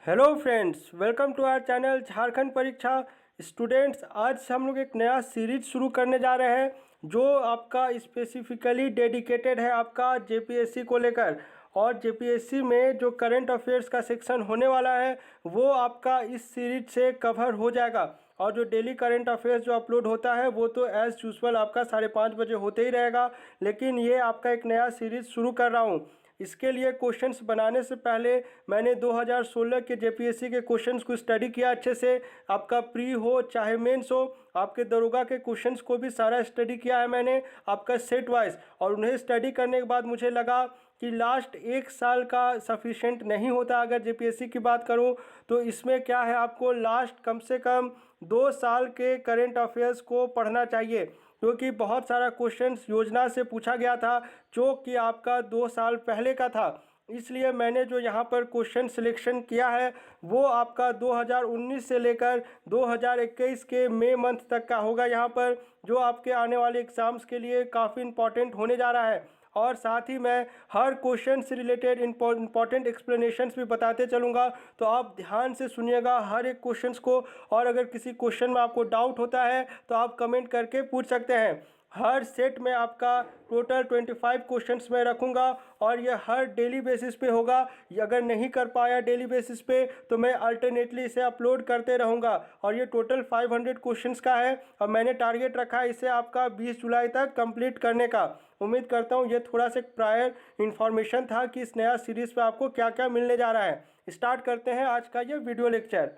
Hello friends, welcome to our channel Jharkhand Pariksha students. आज हम लोग एक नया सीरीज शुरू करने जा रहे हैं जो आपका स्पेसिफिकली डेडिकेटेड है आपका जेपीएससी को लेकर। और जेपीएससी में जो करंट अफेयर्स का सेक्शन होने वाला है वो आपका इस सीरीज से कवर हो जाएगा। और जो डेली करंट अफेयर्स जो अपलोड होता है वो तो एज़ यूजुअल आपका 5:30 बजे होते ही रहेगा, लेकिन ये आपका एक नया सीरीज़ शुरू कर रहा हूँ। इसके लिए क्वेश्चंस बनाने से पहले मैंने 2016 के जेपीएससी के क्वेश्चंस को स्टडी किया अच्छे से। आपका प्री हो चाहे मेंस हो, आपके दरोगा के क्वेश्चंस को भी सारा स्टडी किया है मैंने आपका सेट वाइज। और उन्हें स्टडी करने के बाद मुझे लगा कि लास्ट एक साल का सफिशेंट नहीं होता। अगर जेपीएससी की बात करूं तो इसमें क्या है, आपको लास्ट कम से कम 2 साल के करेंट अफेयर्स को पढ़ना चाहिए, क्योंकि बहुत सारा क्वेश्चंस योजना से पूछा गया था जो कि आपका 2 साल पहले का था। इसलिए मैंने जो यहाँ पर क्वेश्चन सिलेक्शन किया है वो आपका 2019 से लेकर 2021 के मई मंथ तक का होगा यहाँ पर, जो आपके आने वाले एग्ज़ाम्स के लिए काफ़ी इंपॉर्टेंट होने जा रहा है। और साथ ही मैं हर क्वेश्चन से रिलेटेड इंपॉर्टेंट एक्सप्लेनेशंस भी बताते चलूँगा, तो आप ध्यान से सुनिएगा हर एक क्वेश्चंस को। और अगर किसी क्वेश्चन में आपको डाउट होता है तो आप कमेंट करके पूछ सकते हैं। हर सेट में आपका टोटल 25 क्वेश्चंस मैं रखूँगा और ये हर डेली बेसिस पे होगा। ये अगर नहीं कर पाया डेली बेसिस पे तो मैं अल्टरनेटली इसे अपलोड करते रहूँगा। और ये टोटल 500 क्वेश्चंस का है और मैंने टारगेट रखा है इसे आपका 20 जुलाई तक कंप्लीट करने का। उम्मीद करता हूँ ये थोड़ा सा प्रायर इन्फॉर्मेशन था कि इस नया सीरीज़ पे आपको क्या क्या मिलने जा रहा है। स्टार्ट करते हैं आज का ये वीडियो लेक्चर।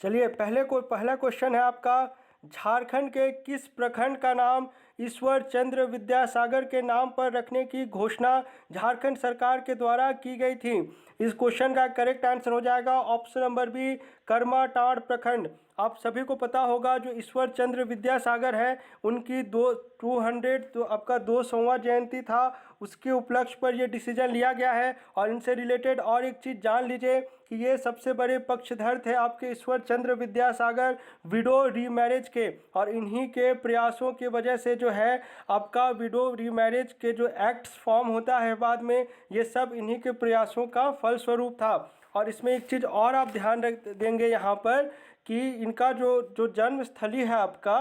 चलिए, पहला क्वेश्चन है आपका, झारखंड के किस प्रखंड का नाम ईश्वर चंद्र विद्यासागर के नाम पर रखने की घोषणा झारखंड सरकार के द्वारा की गई थी? इस क्वेश्चन का करेक्ट आंसर हो जाएगा ऑप्शन नंबर बी, करमाटांड़ प्रखंड। आप सभी को पता होगा जो ईश्वर चंद्र विद्यासागर है उनकी 200 तो आपका 200वां जयंती था, उसके उपलक्ष्य पर यह डिसीजन लिया गया है। और इनसे रिलेटेड और एक चीज़ जान लीजिए कि ये सबसे बड़े पक्षधर थे आपके ईश्वर चंद्र विद्यासागर विडो रीमैरिज के। और इन्हीं के प्रयासों की वजह से जो है आपका विडो रीमैरिज के जो एक्ट्स फॉर्म होता है बाद में, ये सब इन्हीं के प्रयासों का फलस्वरूप था। और इसमें एक चीज़ और आप ध्यान रख देंगे यहाँ पर कि इनका जो जन्म स्थली है आपका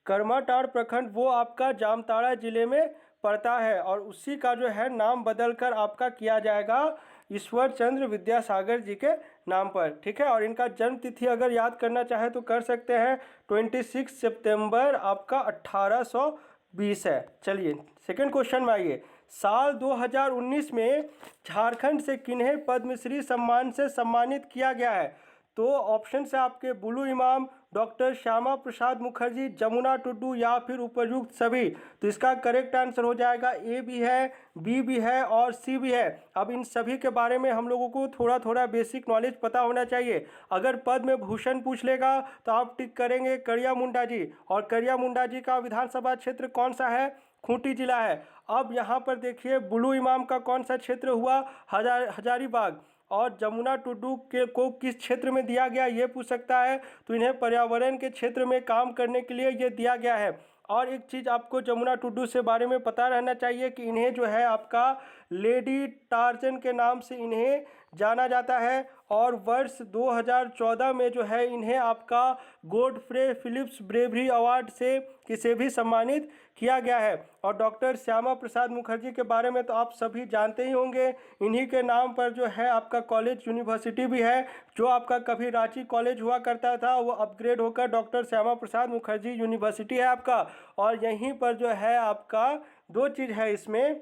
करमाटांड़ प्रखंड, वो आपका जामताड़ा जिले में पड़ता है। और उसी का जो है नाम बदलकर आपका किया जाएगा ईश्वर चंद्र विद्यासागर जी के नाम पर। ठीक है, और इनका जन्म तिथि अगर याद करना चाहे तो कर सकते हैं, 26 सितंबर आपका 1820 है। चलिए सेकंड क्वेश्चन में आइए। साल 2019 में झारखंड से किन्हें पद्मश्री सम्मान से सम्मानित किया गया है? तो ऑप्शन है आपके बुलू इमाम, डॉक्टर श्यामा प्रसाद मुखर्जी, जमुना टुडू या फिर उपयुक्त सभी। तो इसका करेक्ट आंसर हो जाएगा ए भी है, बी भी है और सी भी है। अब इन सभी के बारे में हम लोगों को थोड़ा थोड़ा बेसिक नॉलेज पता होना चाहिए। अगर पद्म भूषण पूछ लेगा तो आप टिक करेंगे करिया मुंडा जी, और करिया मुंडा जी का विधानसभा क्षेत्र कौन सा है? खूंटी जिला है। अब यहाँ पर देखिए बुलू इमाम का कौन सा क्षेत्र हुआ? हजारीबाग। और जमुना टुडू के को किस क्षेत्र में दिया गया ये पूछ सकता है, तो इन्हें पर्यावरण के क्षेत्र में काम करने के लिए ये दिया गया है। और एक चीज़ आपको जमुना टुडू से बारे में पता रहना चाहिए कि इन्हें जो है आपका लेडी टार्जन के नाम से इन्हें जाना जाता है। और वर्ष 2014 में जो है इन्हें आपका गॉडफ्रे फिलिप्स ब्रेवरी अवार्ड से भी सम्मानित किया गया है। और डॉक्टर श्यामा प्रसाद मुखर्जी के बारे में तो आप सभी जानते ही होंगे, इन्हीं के नाम पर जो है आपका कॉलेज यूनिवर्सिटी भी है। जो आपका कभी रांची कॉलेज हुआ करता था वो अपग्रेड होकर डॉक्टर श्यामा प्रसाद मुखर्जी यूनिवर्सिटी है आपका। और यहीं पर जो है आपका दो चीज़ है इसमें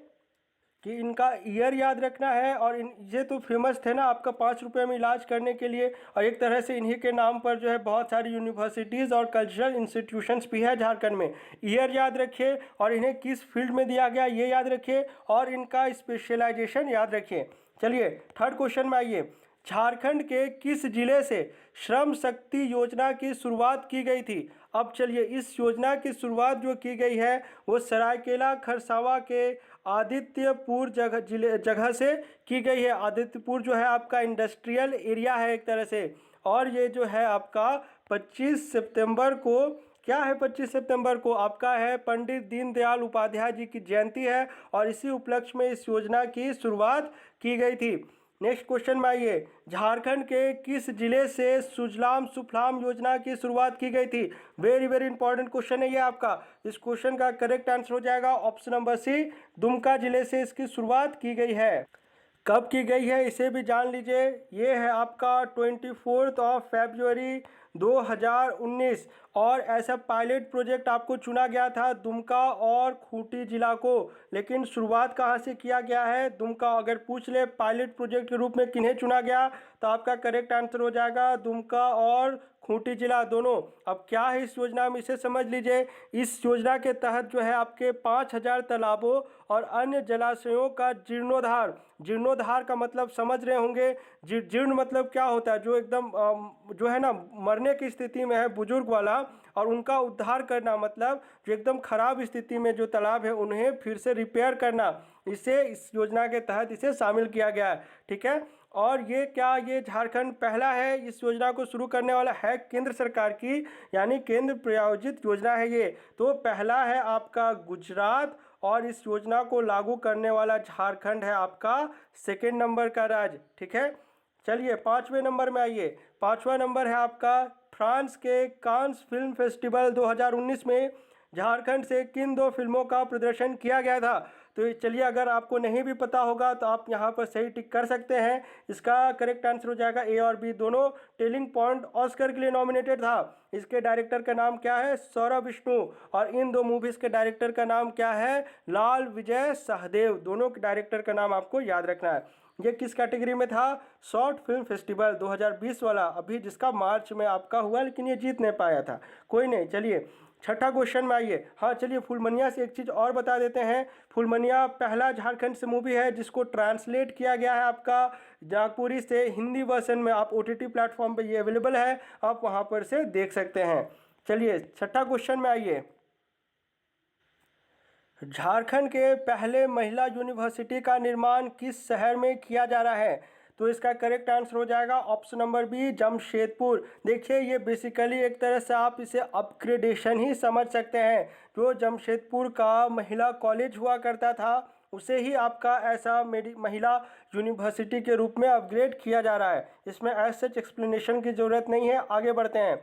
कि इनका ईयर याद रखना है, और ये तो फेमस थे ना आपका 5 रुपये में इलाज करने के लिए। और एक तरह से इन्हीं के नाम पर जो है बहुत सारी यूनिवर्सिटीज़ और कल्चरल इंस्टीट्यूशंस भी है झारखंड में। ईयर याद रखिए और इन्हें किस फील्ड में दिया गया ये याद रखिए, और इनका स्पेशलाइजेशन याद रखिए। चलिए थर्ड क्वेश्चन में आइए। झारखंड के किस जिले से श्रम शक्ति योजना की शुरुआत की गई थी? अब चलिए, इस योजना की शुरुआत जो की गई है वो सरायकेला खरसावां के आदित्यपुर जगह से की गई है। आदित्यपुर जो है आपका इंडस्ट्रियल एरिया है एक तरह से। और ये जो है आपका 25 सितंबर को क्या है, 25 सितंबर को आपका है पंडित दीनदयाल उपाध्याय जी की जयंती है, और इसी उपलक्ष्य में इस योजना की शुरुआत की गई थी। नेक्स्ट क्वेश्चन में आइए, झारखंड के किस जिले से सुजलाम सुफलाम योजना की शुरुआत की गई थी? वेरी वेरी इंपॉर्टेंट क्वेश्चन है ये आपका। इस क्वेश्चन का करेक्ट आंसर हो जाएगा ऑप्शन नंबर सी, दुमका जिले से इसकी शुरुआत की गई है। कब की गई है इसे भी जान लीजिए। ये है आपका 24 फरवरी 2019 और ऐसा पायलट प्रोजेक्ट आपको चुना गया था दुमका और खूंटी जिला को। लेकिन शुरुआत कहाँ से किया गया है? दुमका। अगर पूछ ले पायलट प्रोजेक्ट के रूप में किन्हें चुना गया, तो आपका करेक्ट आंसर हो जाएगा दुमका और खूंटी जिला दोनों। अब क्या है इस योजना में, इसे समझ लीजिए। इस योजना के तहत जो है आपके 5000 तालाबों और अन्य जलाशयों का जीर्णोद्धार, जीर्णोद्धार का मतलब समझ रहे होंगे। जीर्ण मतलब क्या होता है? जो एकदम जो है ना मरने की स्थिति में है बुजुर्ग वाला, और उनका उद्धार करना मतलब जो एकदम खराब स्थिति में जो तालाब है उन्हें फिर से रिपेयर करना। इसे इस योजना के तहत इसे शामिल किया गया है। ठीक है। और ये क्या, ये झारखंड पहला है इस योजना को शुरू करने वाला है, केंद्र सरकार की यानी केंद्र प्रायोजित योजना है ये। तो पहला है आपका गुजरात और इस योजना को लागू करने वाला झारखंड है आपका सेकेंड नंबर का राज्य। ठीक है। चलिए 5वें नंबर में आइए। 5वां नंबर है आपका, फ्रांस के कांस फिल्म फेस्टिवल 2019 में झारखंड से किन 2 फिल्मों का प्रदर्शन किया गया था? तो चलिए, अगर आपको नहीं भी पता होगा तो आप यहाँ पर सही टिक कर सकते हैं। इसका करेक्ट आंसर हो जाएगा ए और बी दोनों। टेलिंग पॉइंट ऑस्कर के लिए नॉमिनेटेड था। इसके डायरेक्टर का नाम क्या है? सौरभ विष्णु। और इन 2 मूवीज के डायरेक्टर का नाम क्या है? लाल विजय सहदेव। दोनों के डायरेक्टर का नाम आपको याद रखना है। ये किस कैटेगरी में था? शॉर्ट फिल्म फेस्टिवल 2020 वाला, अभी जिसका मार्च में आपका हुआ, लेकिन ये जीत नहीं पाया था। कोई नहीं। चलिए 6ठा क्वेश्चन में आइए। हाँ चलिए, फुलमनिया से एक चीज़ और बता देते हैं। फुलमनिया पहला झारखंड से मूवी है जिसको ट्रांसलेट किया गया है आपका नागपुरी से हिंदी वर्जन में। आप OTT प्लेटफॉर्म पे ये अवेलेबल है, आप वहाँ पर से देख सकते हैं। चलिए 6ठा क्वेश्चन में आइए। झारखंड के पहले महिला यूनिवर्सिटी का निर्माण किस शहर में किया जा रहा है? तो इसका करेक्ट आंसर हो जाएगा ऑप्शन नंबर बी, जमशेदपुर। देखिए, ये बेसिकली एक तरह से आप इसे अपग्रेडेशन ही समझ सकते हैं। जो जमशेदपुर का महिला कॉलेज हुआ करता था उसे ही आपका ऐसा महिला यूनिवर्सिटी के रूप में अपग्रेड किया जा रहा है। इसमें एज सच एक्सप्लेनेशन की ज़रूरत नहीं है। आगे बढ़ते हैं।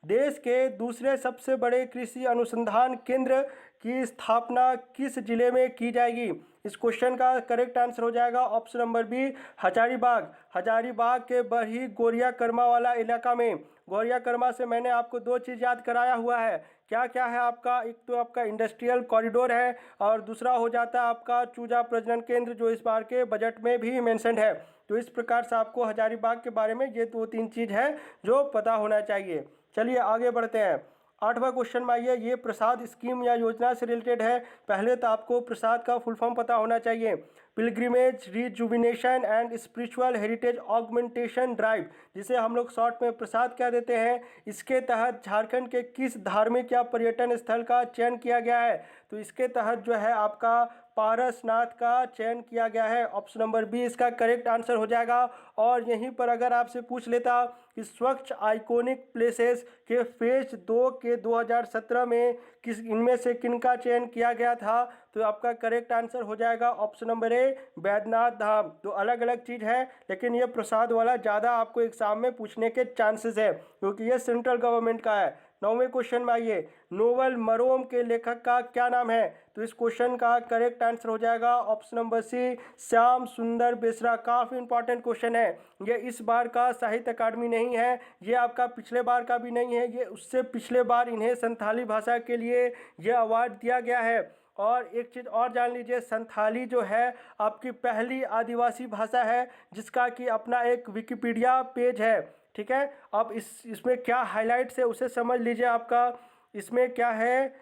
देश के दूसरे सबसे बड़े कृषि अनुसंधान केंद्र की स्थापना किस जिले में की जाएगी? इस क्वेश्चन का करेक्ट आंसर हो जाएगा option number B, Hazaribagh. Hazaribagh के बरही गोरिया कर्मा वाला इलाका में। गोरिया कर्मा से मैंने आपको 2 चीज़ याद कराया हुआ है। क्या क्या है आपका? एक तो आपका इंडस्ट्रियल कॉरिडोर है और दूसरा हो जाता है आपका चूजा प्रजनन केंद्र, जो इस बार के बजट में भी मेंशन्ड है। तो इस प्रकार से आपको हजारीबाग के बारे में ये 2-3 चीज़ है जो पता होना चाहिए। चलिए आगे बढ़ते हैं। 8वां क्वेश्चन में आइए। ये प्रसाद स्कीम या योजना से रिलेटेड है। पहले तो आपको प्रसाद का फुल फॉर्म पता होना चाहिए। Pilgrimage rejuvenation and spiritual heritage augmentation drive, जिसे हम लोग शॉर्ट में प्रसाद कह देते हैं। इसके तहत झारखंड के किस धार्मिक या पर्यटन स्थल का चयन किया गया है? तो इसके तहत जो है आपका पारसनाथ का चयन किया गया है। ऑप्शन नंबर बी इसका करेक्ट आंसर हो जाएगा। और यहीं पर अगर आपसे पूछ लेता कि स्वच्छ आइकॉनिक प्लेसेस के फेज 2 के 2017 में किस इनमें से किन का चयन किया गया था, तो आपका करेक्ट आंसर हो जाएगा option number A, Baidyanath Dham. तो अलग अलग चीज़ है, लेकिन ये प्रसाद वाला ज़्यादा आपको एग्जाम में पूछने के चांसेस है क्योंकि ये सेंट्रल गवर्नमेंट का है। 9वें क्वेश्चन में आइए। नोवेल मरोम के लेखक का क्या नाम है? तो इस क्वेश्चन का करेक्ट आंसर हो जाएगा ऑप्शन नंबर सी, श्याम सुंदर बेसरा। काफ़ी इंपॉर्टेंट क्वेश्चन है। ये इस बार का साहित्य अकादमी नहीं है, ये आपका पिछले बार का भी नहीं है, ये उससे पिछले बार इन्हें संथाली भाषा के लिए ये अवार्ड दिया गया है। और एक चीज़ और जान लीजिए, संथाली जो है आपकी पहली आदिवासी भाषा है जिसका कि अपना एक विकिपीडिया पेज है। ठीक है। अब इसमें क्या हाईलाइट्स है उसे समझ लीजिए। आपका इसमें क्या है,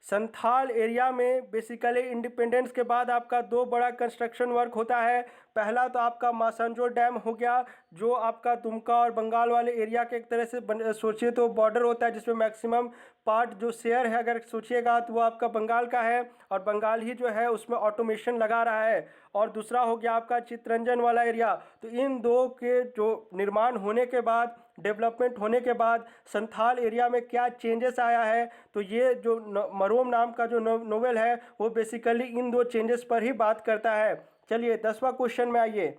संथाल एरिया में बेसिकली इंडिपेंडेंस के बाद आपका 2 बड़ा कंस्ट्रक्शन वर्क होता है। पहला तो आपका मासंजो डैम हो गया, जो आपका दुमका और बंगाल वाले एरिया के एक तरह से सोचिए तो बॉर्डर होता है, जिसमें मैक्सिमम पार्ट जो शेयर है अगर सोचिएगा तो वो आपका बंगाल का है, और बंगाल ही जो है उसमें ऑटोमेशन लगा रहा है। और दूसरा हो गया आपका चितरंजन वाला एरिया। तो इन 2 के जो निर्माण होने के बाद, डेवलपमेंट होने के बाद संथाल एरिया में क्या चेंजेस आया है, तो ये जो मरोम नाम का जो नोवेल है वो बेसिकली इन 2 चेंजेस पर ही बात करता है। चलिए 10वां क्वेश्चन में आइए।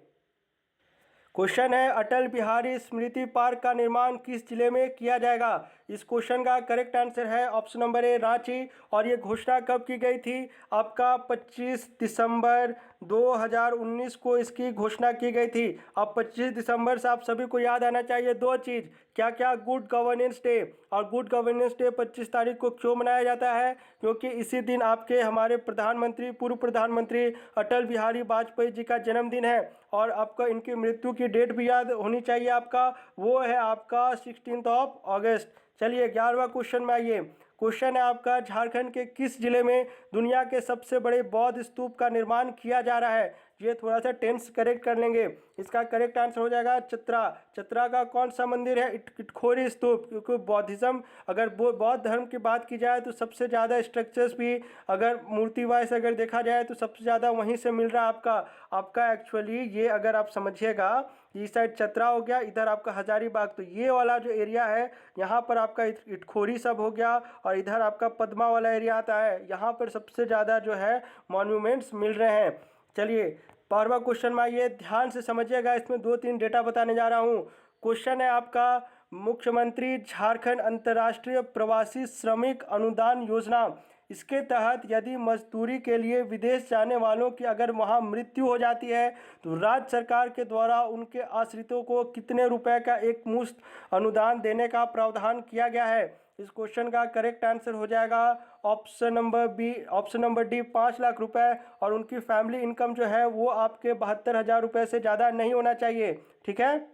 क्वेश्चन है अटल बिहारी स्मृति पार्क का निर्माण किस जिले में किया जाएगा। इस क्वेश्चन का करेक्ट आंसर है ऑप्शन नंबर ए रांची। और ये घोषणा कब की गई थी, आपका 25 दिसंबर 2019 को इसकी घोषणा की गई थी। अब 25 दिसंबर से आप सभी को याद आना चाहिए दो चीज़, क्या क्या, गुड गवर्नेंस डे। और गुड गवर्नेंस डे 25 तारीख को क्यों मनाया जाता है, क्योंकि इसी दिन आपके हमारे प्रधानमंत्री, पूर्व प्रधानमंत्री अटल बिहारी वाजपेयी जी का जन्मदिन है। और आपका इनकी मृत्यु की डेट भी याद होनी चाहिए आपका, वो है आपका 16 अगस्त। चलिए 11वां क्वेश्चन में आइए। क्वेश्चन है आपका झारखंड के किस जिले में दुनिया के सबसे बड़े बौद्ध स्तूप का निर्माण किया जा रहा है। ये थोड़ा सा टेंस करेक्ट कर लेंगे। इसका करेक्ट आंसर हो जाएगा चतरा। चतरा का कौन सा मंदिर है, इटखोरी स्तूप। क्योंकि बौद्धिज्म, अगर बौद्ध धर्म की बात की जाए तो सबसे ज़्यादा स्ट्रक्चर्स भी अगर मूर्ति वाइज अगर देखा जाए तो सबसे ज़्यादा वहीं से मिल रहा है आपका एक्चुअली ये अगर आप समझिएगा, इस साइड चतरा हो गया, इधर आपका हजारीबाग, तो ये वाला जो एरिया है यहाँ पर आपका इटखोरी सब हो गया, और इधर आपका पद्मा वाला एरिया आता है, यहाँ पर सबसे ज़्यादा जो है मॉन्यूमेंट्स मिल रहे हैं। चलिए 12वां क्वेश्चन में आइए, ध्यान से समझिएगा, इसमें 2-3 डेटा बताने जा रहा हूँ। क्वेश्चन है आपका मुख्यमंत्री झारखंड अंतर्राष्ट्रीय प्रवासी श्रमिक अनुदान योजना, इसके तहत यदि मजदूरी के लिए विदेश जाने वालों की अगर वहाँ मृत्यु हो जाती है तो राज्य सरकार के द्वारा उनके आश्रितों को कितने रुपए का एक मुश्त अनुदान देने का प्रावधान किया गया है। इस क्वेश्चन का करेक्ट आंसर हो जाएगा option number B, option number D 5 lakh रुपए। और उनकी फैमिली इनकम जो है वो आपके 72,000 रुपये से ज़्यादा नहीं होना चाहिए, ठीक है।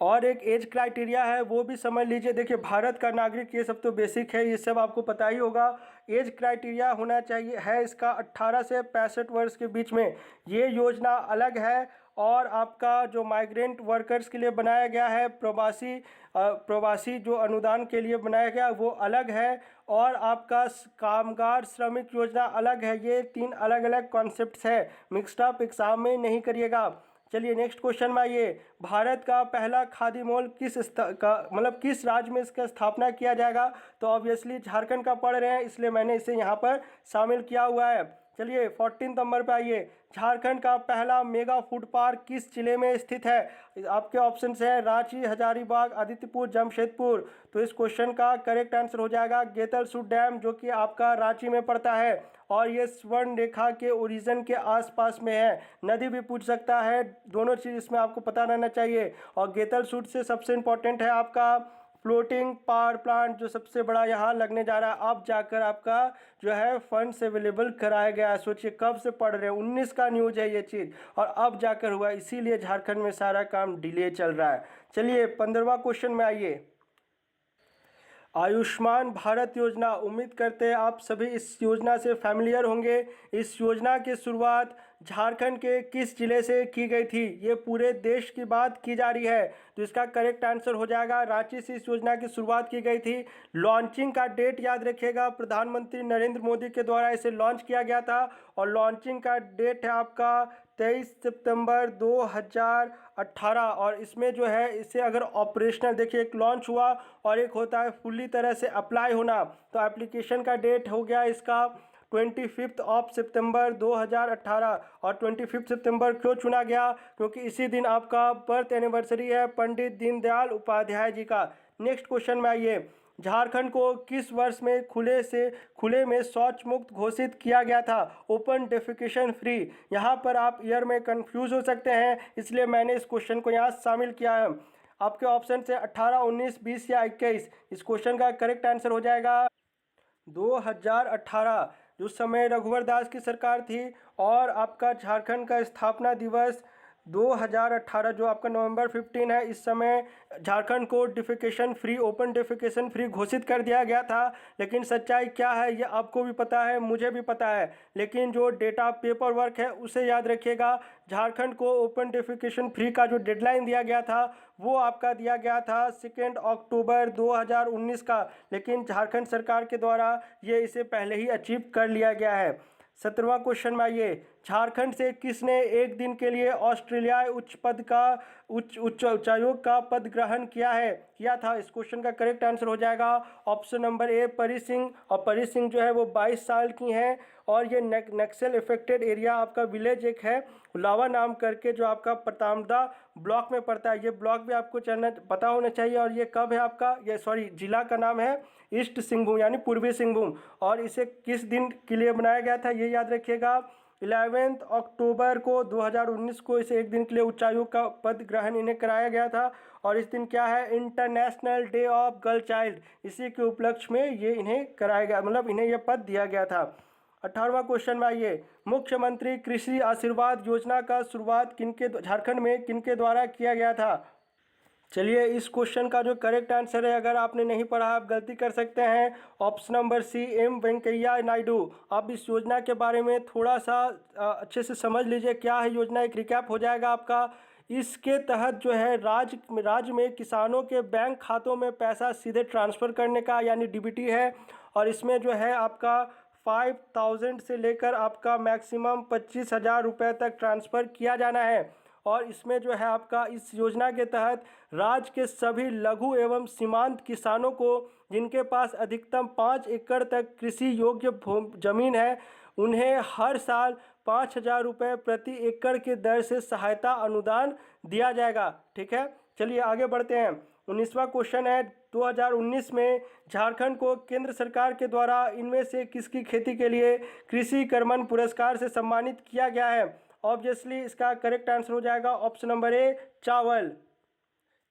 और एक एज क्राइटेरिया है वो भी समझ लीजिए। देखिए भारत का नागरिक, ये सब तो बेसिक है, ये सब आपको पता ही होगा। एज क्राइटेरिया होना चाहिए है इसका 18 से 65 वर्ष के बीच में। ये योजना अलग है। और आपका जो माइग्रेंट वर्कर्स के लिए बनाया गया है, प्रवासी जो अनुदान के लिए बनाया गया वो अलग है। और आपका कामगार श्रमिक योजना अलग है। ये 3 अलग अलग कॉन्सेप्ट्स है, मिक्सड अप एग्जाम में नहीं करिएगा। चलिए नेक्स्ट क्वेश्चन में आइए। भारत का पहला खादी मॉल किस राज्य में इसका स्थापना किया जाएगा। तो ऑब्वियसली झारखंड का पढ़ रहे हैं इसलिए मैंने इसे यहाँ पर शामिल किया हुआ है। चलिए 14 नंबर पे आइए। झारखंड का पहला मेगा फूड पार्क किस जिले में स्थित है। आपके ऑप्शन है रांची, हजारीबाग, आदित्यपुर, जमशेदपुर। तो इस क्वेश्चन का करेक्ट आंसर हो जाएगा गेतलसूद डैम, जो कि आपका रांची में पड़ता है। और ये स्वर्ण रेखा के ओरिजिन के आसपास में है। नदी भी पूछ सकता है, दोनों चीज़ इसमें आपको पता रहना चाहिए। और गेतलसूद से सबसे इम्पोर्टेंट है आपका फ्लोटिंग पावर प्लांट, जो सबसे बड़ा यहाँ लगने जा रहा है। अब जाकर आपका जो है फंड्स अवेलेबल कराया गया है। सोचिए कब से पढ़ रहे हैं, 19 का न्यूज है ये चीज़, और अब जाकर हुआ, इसीलिए झारखंड में सारा काम डिले चल रहा है। चलिए 15वां क्वेश्चन में आइए। आयुष्मान भारत योजना, उम्मीद करते हैं आप सभी इस योजना से फैमिलियर होंगे। इस योजना की शुरुआत झारखंड के किस जिले से की गई थी। ये पूरे देश की बात की जा रही है, तो इसका करेक्ट आंसर हो जाएगा रांची से इस योजना की शुरुआत की गई थी। लॉन्चिंग का डेट याद रखिएगा, प्रधानमंत्री नरेंद्र मोदी के द्वारा इसे लॉन्च किया गया था। और लॉन्चिंग का डेट है आपका 23 सितंबर 2018। और इसमें जो है इसे अगर ऑपरेशनल, देखिए एक लॉन्च हुआ और एक होता है फुल्ली तरह से अप्लाई होना। तो एप्लीकेशन का डेट हो गया इसका 25 सितंबर 2018। और 25 सितंबर क्यों चुना गया, क्योंकि इसी दिन आपका बर्थ एनिवर्सरी है पंडित दीनदयाल उपाध्याय जी का। नेक्स्ट क्वेश्चन में आइए। झारखंड को किस वर्ष में खुले में शौच मुक्त घोषित किया गया था, ओपन डेफिकेशन फ्री। यहाँ पर आप ईयर में कंफ्यूज हो सकते हैं, इसलिए मैंने इस क्वेश्चन को यहाँ शामिल किया है। आपके ऑप्शन से 18, 19, 20 या 21। इस क्वेश्चन का करेक्ट आंसर हो जाएगा 2018, जिस समय रघुवर दास की सरकार थी। और आपका झारखंड का स्थापना दिवस 2018 जो आपका नवंबर 15 है, इस समय झारखंड को defecation free, open defecation free घोषित कर दिया गया था। लेकिन सच्चाई क्या है ये आपको भी पता है, मुझे भी पता है, लेकिन जो डेटा पेपर वर्क है उसे याद रखिएगा। झारखंड को ओपन डिफिकेशन फ्री का जो डेडलाइन दिया गया था वो आपका दिया गया था 2 अक्टूबर 2019 का, लेकिन झारखंड सरकार के द्वारा ये इसे पहले ही अचीव कर लिया गया है। 17वां क्वेश्चन में आइए। झारखंड से किसने एक दिन के लिए ऑस्ट्रेलियाई उच्चायोग का पद ग्रहण किया था? इस क्वेश्चन का करेक्ट आंसर हो जाएगा ऑप्शन नंबर ए परी सिंह। और परी सिंह जो है वो 22 साल की हैं और ये नक्सल इफेक्टेड एरिया आपका विलेज एक है उलावा नाम करके, जो आपका प्रतामदा ब्लॉक में पड़ता है। ये ब्लॉक भी आपको पता होना चाहिए। और ये कब है आपका, ये जिला का नाम है ईस्ट सिंहभूम यानी पूर्वी सिंहभूम। और इसे किस दिन के लिए बनाया गया था ये याद रखिएगा, 11 अक्टूबर को 2019 को इसे एक दिन के लिए उच्चायोग का पद ग्रहण इन्हें कराया गया था। और इस दिन क्या है, international day of girl child, इसी के उपलक्ष्य में ये इन्हें कराया गया, मतलब इन्हें यह पद दिया गया था। 18वां क्वेश्चन में आइए, मुख्यमंत्री कृषि आशीर्वाद योजना का शुरुआत झारखंड में किनके द्वारा किया गया था? चलिए इस क्वेश्चन का जो करेक्ट आंसर है, अगर आपने नहीं पढ़ा आप गलती कर सकते हैं, option number C M Venkaiah Naidu. आप इस योजना के बारे में थोड़ा सा अच्छे से समझ लीजिए क्या है योजना, एक रिकैप हो जाएगा आपका। इसके तहत जो है राज्य में किसानों के बैंक खातों में पैसा सीधे ट्रांसफ़र करने का यानी डीबीटी है। और इसमें जो है आपका 5000 से लेकर आपका मैक्सिमम 25,000 रुपये तक ट्रांसफ़र किया जाना है। और इसमें जो है आपका इस योजना के तहत राज्य के सभी लघु एवं सीमांत किसानों को जिनके पास अधिकतम 5 एकड़ तक कृषि योग्य जमीन है, उन्हें हर साल 5,000 रुपये प्रति एकड़ की दर से सहायता अनुदान दिया जाएगा। ठीक है, चलिए आगे बढ़ते हैं। 19वां क्वेश्चन है, 2019 में झारखंड को केंद्र सरकार के द्वारा इनमें से किसकी खेती के लिए कृषि कर्मण पुरस्कार से सम्मानित किया गया है? ऑब्वियसली इसका करेक्ट आंसर हो जाएगा ऑप्शन नंबर ए चावल।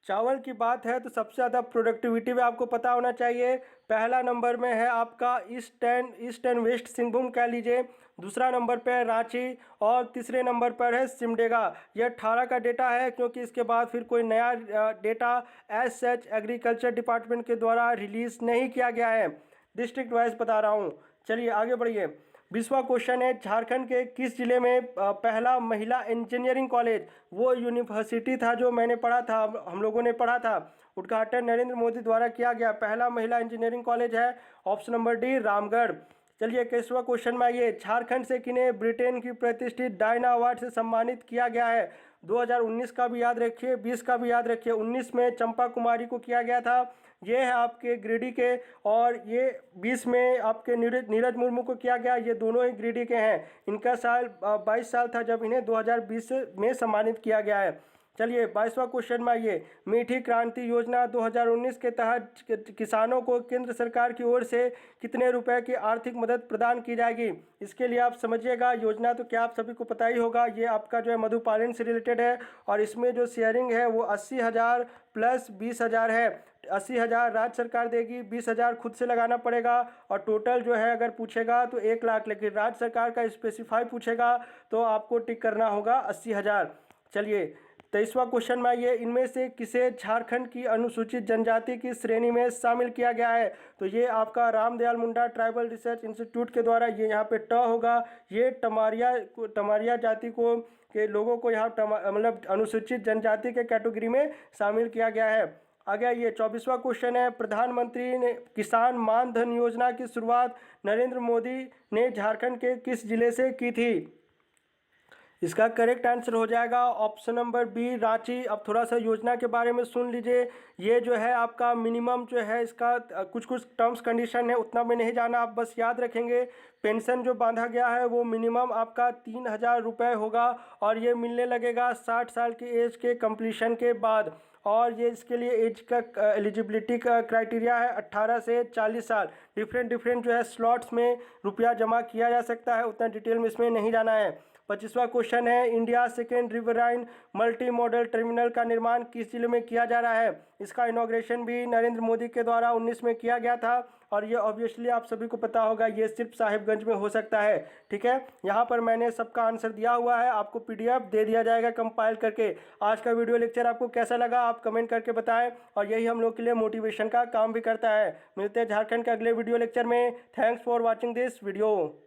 चावल की बात है तो सबसे ज़्यादा प्रोडक्टिविटी में आपको पता होना चाहिए। पहला नंबर में है आपका ईस्ट एंड वेस्ट सिंहभूम कह लीजिए, दूसरा नंबर पर है रांची और तीसरे नंबर पर है सिमडेगा। यह 18 का डेटा है क्योंकि इसके बाद फिर कोई नया data as such agriculture department के द्वारा रिलीज़ नहीं किया गया है, डिस्ट्रिक्ट वाइज बता रहा हूँ। चलिए आगे बढ़िए। 20वां क्वेश्चन है, झारखंड के किस जिले में पहला महिला इंजीनियरिंग कॉलेज, वो यूनिवर्सिटी था जो मैंने पढ़ा था, हम लोगों ने पढ़ा था, उद्घाटन नरेंद्र मोदी द्वारा किया गया पहला महिला इंजीनियरिंग कॉलेज है ऑप्शन नंबर डी रामगढ़। चलिए 21वां क्वेश्चन में आइए, झारखंड से किन्हें ब्रिटेन की प्रतिष्ठित डायना अवार्ड से सम्मानित किया गया है? 2019 का भी याद रखिए, 20 का भी याद रखिए। 19 में चंपा कुमारी को किया गया था, ये है आपके गिरिडीह के, और ये 20 में आपके नीरज मुर्मू को किया गया, ये दोनों ही गिरिडीह के हैं। इनका साल 22 साल था जब इन्हें 2020 में सम्मानित किया गया है। चलिए 22वां क्वेश्चन में आइए, मीठी क्रांति योजना 2019 के तहत किसानों को केंद्र सरकार की ओर से कितने रुपए की आर्थिक मदद प्रदान की जाएगी? इसके लिए आप समझिएगा, योजना तो क्या आप सभी को पता ही होगा, ये आपका जो है मधुपालन से रिलेटेड है। और इसमें जो शेयरिंग है वो 80,000 प्लस 20,000 है। 80,000 राज्य सरकार देगी, 20,000 खुद से लगाना पड़ेगा। और टोटल जो है अगर पूछेगा तो 1 लाख, लेकिन राज्य सरकार का स्पेसिफाई पूछेगा तो आपको टिक करना होगा 80,000। चलिए 23वां क्वेश्चन में आइए, इनमें से किसे झारखंड की अनुसूचित जनजाति की श्रेणी में शामिल किया गया है? तो ये आपका Ramdayal Munda tribal research institute के द्वारा, ये यहाँ पे ट होगा, ये टमारिया जाति को के लोगों को यहाँ मतलब अनुसूचित जनजाति के कैटेगरी में शामिल किया गया है। आगे ये 24वां क्वेश्चन है, प्रधानमंत्री ने किसान मान धन योजना की शुरुआत नरेंद्र मोदी ने झारखंड के किस जिले से की थी? इसका करेक्ट आंसर हो जाएगा ऑप्शन नंबर बी रांची। अब थोड़ा सा योजना के बारे में सुन लीजिए। ये जो है आपका मिनिमम जो है इसका कुछ टर्म्स कंडीशन है, उतना में नहीं जाना, आप बस याद रखेंगे। पेंशन जो बांधा गया है वो मिनिमम आपका 3,000 रुपये होगा और ये मिलने लगेगा 60 साल की एज के कंप्लीशन के बाद। और ये इसके लिए एज का एलिजिबिलिटी का क्राइटेरिया है 18 से 40 साल। डिफरेंट जो है स्लॉट्स में रुपया जमा किया जा सकता है, उतना डिटेल में इसमें नहीं जाना है। 25वां क्वेश्चन है, India second riverine multi modal terminal का निर्माण किस जिले में किया जा रहा है? इसका इनॉग्रेशन भी नरेंद्र मोदी के द्वारा 19 में किया गया था और ये ऑब्वियसली आप सभी को पता होगा, ये सिर्फ साहिबगंज में हो सकता है। ठीक है, यहाँ पर मैंने सबका आंसर दिया हुआ है, आपको PDF दे दिया जाएगा कंपाइल करके। आज का वीडियो लेक्चर आपको कैसा लगा आप कमेंट करके बताएं, और यही हम लोग के लिए मोटिवेशन का काम भी करता है। मिलते हैं झारखंड के अगले वीडियो लेक्चर में। Thanks for watching this video.